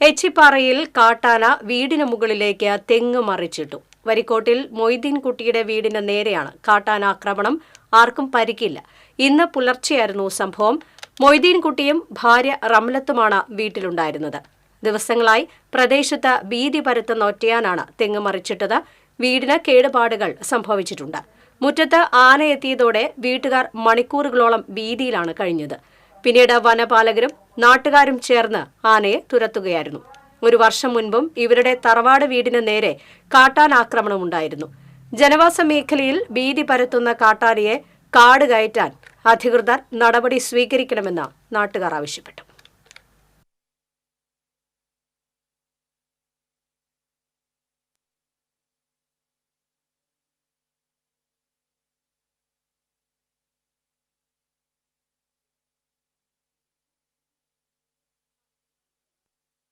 എച്ചിപ്പാറയിൽ കാട്ടാന വീടിന് മുകളിലേക്ക് തെങ്ങ് മറിച്ചിട്ടു. വരിക്കോട്ടിൽ മൊയ്തീൻകുട്ടിയുടെ വീടിന് നേരെയാണ് കാട്ടാനാക്രമണം. ആർക്കും പരിക്കില്ല. ഇന്ന് പുലർച്ചെയായിരുന്നു സംഭവം. മൊയ്തീൻകുട്ടിയും ഭാര്യ റംലത്തുമാണ് വീട്ടിലുണ്ടായിരുന്നത്. ദിവസങ്ങളായി പ്രദേശത്ത് ഭീതി പരത്തുന്ന ഒറ്റയാനാണ് തെങ്ങ് മറിച്ചിട്ടത്. വീടിന് കേടുപാടുകൾ സംഭവിച്ചിട്ടുണ്ട്. മുറ്റത്ത് ആന എത്തിയതോടെ വീട്ടുകാർ മണിക്കൂറുകളോളം ഭീതിയിലാണ് കഴിഞ്ഞത്. പിന്നീട് വനപാലകരും നാട്ടുകാരും ചേർന്ന് ആനയെ തുരത്തുകയായിരുന്നു. 1 വർഷം മുൻപും ഇവരുടെ തറവാട് വീടിന് നേരെ കാട്ടാനാക്രമണമുണ്ടായിരുന്നു. ജനവാസ മേഖലയിൽ ഭീതി പരത്തുന്ന കാട്ടാനയെ കാട് കയറ്റാൻ അധികൃതർ നടപടി സ്വീകരിക്കണമെന്ന് നാട്ടുകാർ ആവശ്യപ്പെട്ടു.